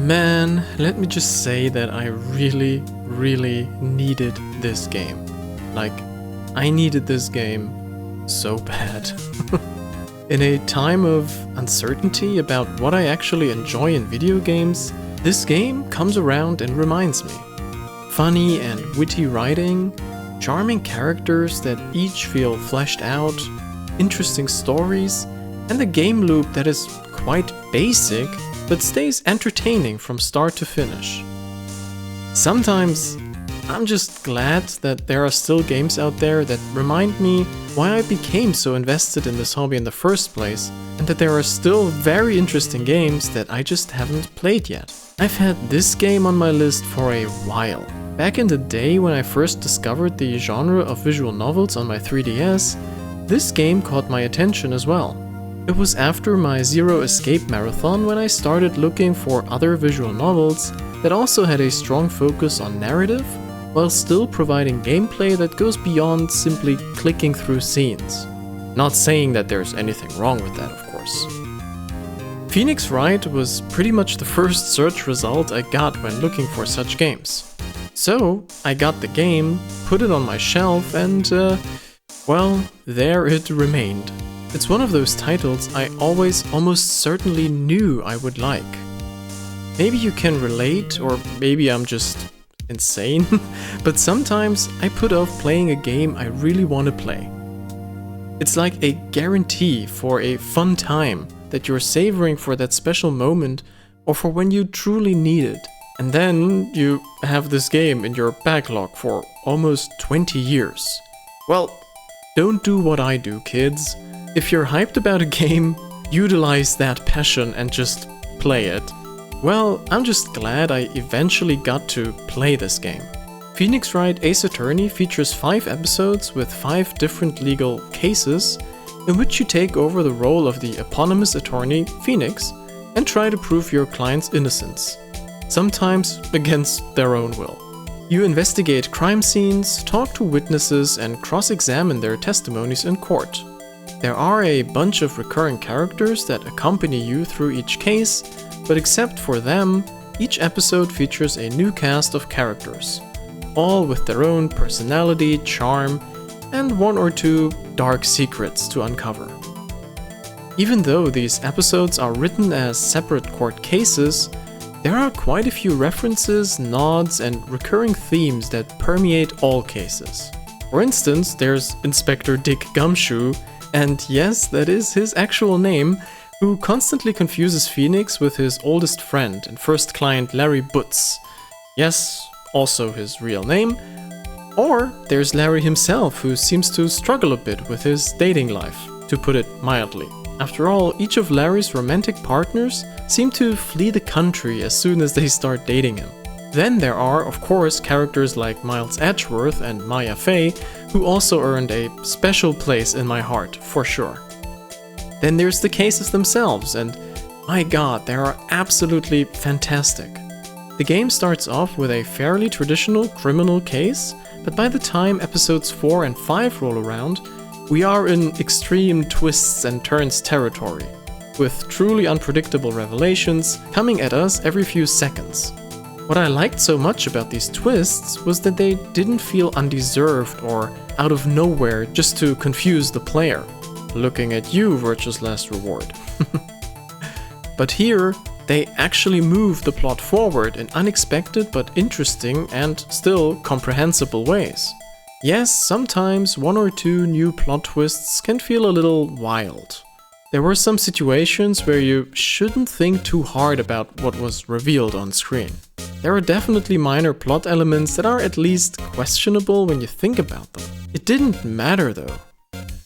Man, let me just say that I really needed this game. Like, I needed this game so bad. In a time of uncertainty about what I actually enjoy in video games, this game comes around and reminds me. Funny and witty writing, charming characters that each feel fleshed out, interesting stories, and a game loop that is quite basic but stays entertaining from start to finish. Sometimes I'm just glad that there are still games out there that remind me why I became so invested in this hobby in the first place, and that there are still very interesting games that I just haven't played yet. I've had this game on my list for a while. Back in the day when I first discovered the genre of visual novels on my 3DS, this game caught my attention as well. It was after my Zero Escape marathon when I started looking for other visual novels that also had a strong focus on narrative, while still providing gameplay that goes beyond simply clicking through scenes. Not saying that there's anything wrong with that, of course. Phoenix Wright was pretty much the first search result I got when looking for such games. So I got the game, put it on my shelf, and well, there it remained. It's one of those titles I always almost certainly knew I would like. Maybe you can relate, or maybe I'm just insane, but sometimes I put off playing a game I really want to play. It's like a guarantee for a fun time that you're savoring for that special moment or for when you truly need it. And then you have this game in your backlog for almost 20 years. Well, don't do what I do, kids. If you're hyped about a game, utilize that passion and just play it. Well, I'm just glad I eventually got to play this game. Phoenix Wright Ace Attorney features 5 episodes with 5 different legal cases in which you take over the role of the eponymous attorney, Phoenix, and try to prove your client's innocence, sometimes against their own will. You investigate crime scenes, talk to witnesses, and cross-examine their testimonies in court. There are a bunch of recurring characters that accompany you through each case, but except for them, each episode features a new cast of characters, all with their own personality, charm, and 1 or 2 dark secrets to uncover. Even though these episodes are written as separate court cases, there are quite a few references, nods, and recurring themes that permeate all cases. For instance, there's Inspector Dick Gumshoe, and yes, that is his actual name, who constantly confuses Phoenix with his oldest friend and first client Larry Butz. Yes, also his real name. Or there's Larry himself, who seems to struggle a bit with his dating life, to put it mildly. After all, each of Larry's romantic partners seem to flee the country as soon as they start dating him. Then there are, of course, characters like Miles Edgeworth and Maya Fey, who also earned a special place in my heart, for sure. Then there's the cases themselves, and my god, they are absolutely fantastic. The game starts off with a fairly traditional criminal case, but by the time episodes 4 and 5 roll around, we are in extreme twists and turns territory, with truly unpredictable revelations coming at us every few seconds. What I liked so much about these twists was that they didn't feel undeserved or out of nowhere just to confuse the player. Looking at you, Virtue's Last Reward. But here, they actually move the plot forward in unexpected but interesting and still comprehensible ways. Yes, sometimes 1 or 2 new plot twists can feel a little wild. There were some situations where you shouldn't think too hard about what was revealed on screen. There are definitely minor plot elements that are at least questionable when you think about them. It didn't matter though.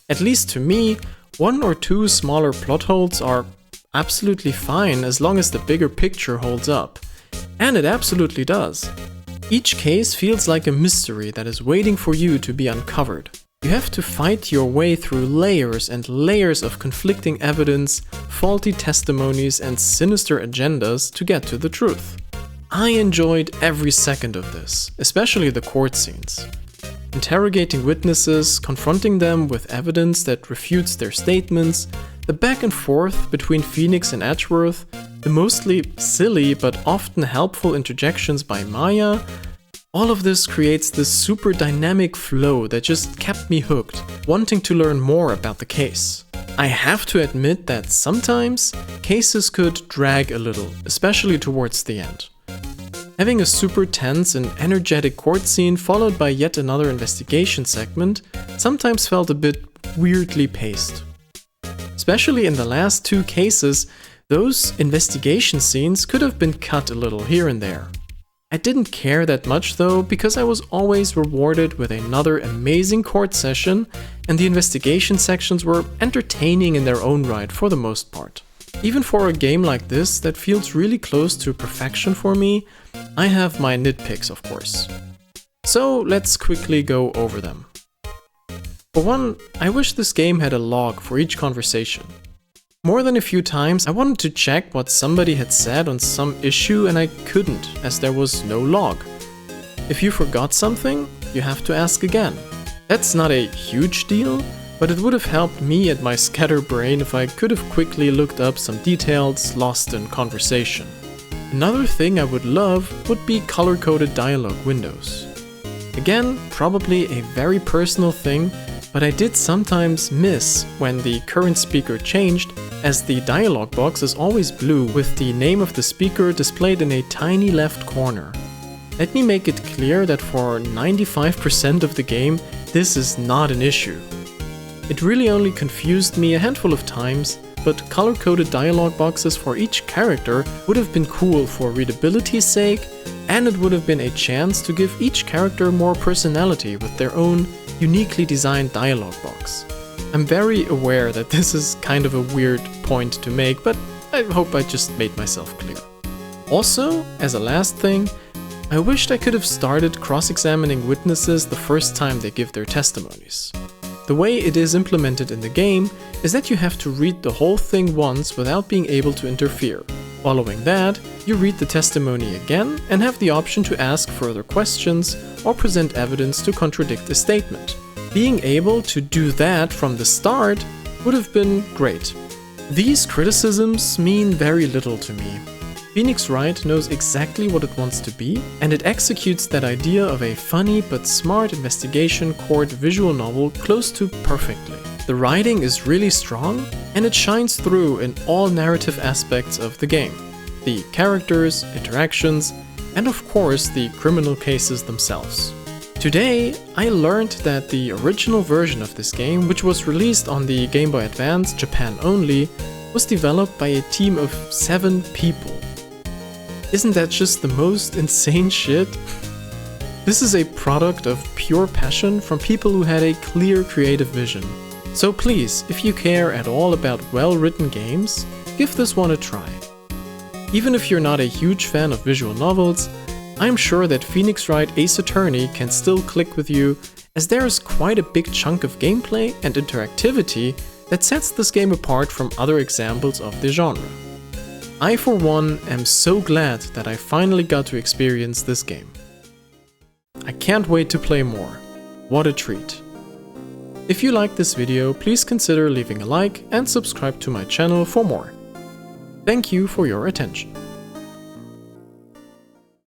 At least to me, 1 or 2 smaller plot holes are absolutely fine as long as the bigger picture holds up. And it absolutely does. Each case feels like a mystery that is waiting for you to be uncovered. You have to fight your way through layers and layers of conflicting evidence, faulty testimonies, and sinister agendas to get to the truth. I enjoyed every second of this, especially the court scenes. Interrogating witnesses, confronting them with evidence that refutes their statements, the back and forth between Phoenix and Edgeworth, the mostly silly but often helpful interjections by Maya, all of this creates this super dynamic flow that just kept me hooked, wanting to learn more about the case. I have to admit that sometimes cases could drag a little, especially towards the end. Having a super tense and energetic court scene followed by yet another investigation segment sometimes felt a bit weirdly paced. Especially in the last two cases, those investigation scenes could have been cut a little here and there. I didn't care that much though, because I was always rewarded with another amazing court session, and the investigation sections were entertaining in their own right for the most part. Even for a game like this that feels really close to perfection for me, I have my nitpicks, of course. So let's quickly go over them. For one, I wish this game had a log for each conversation. More than a few times I wanted to check what somebody had said on some issue and I couldn't, as there was no log. If you forgot something, you have to ask again. That's not a huge deal, but it would have helped me and my scatterbrain if I could have quickly looked up some details lost in conversation. Another thing I would love would be color-coded dialogue windows. Again, probably a very personal thing, but I did sometimes miss when the current speaker changed, as the dialogue box is always blue with the name of the speaker displayed in a tiny left corner. Let me make it clear that for 95% of the game, this is not an issue. It really only confused me a handful of times, but color-coded dialogue boxes for each character would have been cool for readability's sake, and it would have been a chance to give each character more personality with their own uniquely designed dialogue box. I'm very aware that this is kind of a weird point to make, but I hope I just made myself clear. Also, as a last thing, I wished I could have started cross-examining witnesses the first time they give their testimonies. The way it is implemented in the game is that you have to read the whole thing once without being able to interfere. Following that, you read the testimony again and have the option to ask further questions or present evidence to contradict the statement. Being able to do that from the start would have been great. These criticisms mean very little to me. Phoenix Wright knows exactly what it wants to be, and it executes that idea of a funny but smart investigation court visual novel close to perfectly. The writing is really strong, and it shines through in all narrative aspects of the game. The characters, interactions, and of course the criminal cases themselves. Today, I learned that the original version of this game, which was released on the Game Boy Advance Japan only, was developed by a team of 7 people. Isn't that just the most insane shit? This is a product of pure passion from people who had a clear creative vision. So please, if you care at all about well-written games, give this one a try. Even if you're not a huge fan of visual novels, I'm sure that Phoenix Wright Ace Attorney can still click with you, as there is quite a big chunk of gameplay and interactivity that sets this game apart from other examples of the genre. I, for one, am so glad that I finally got to experience this game. I can't wait to play more. What a treat. If you liked this video, please consider leaving a like and subscribe to my channel for more. Thank you for your attention.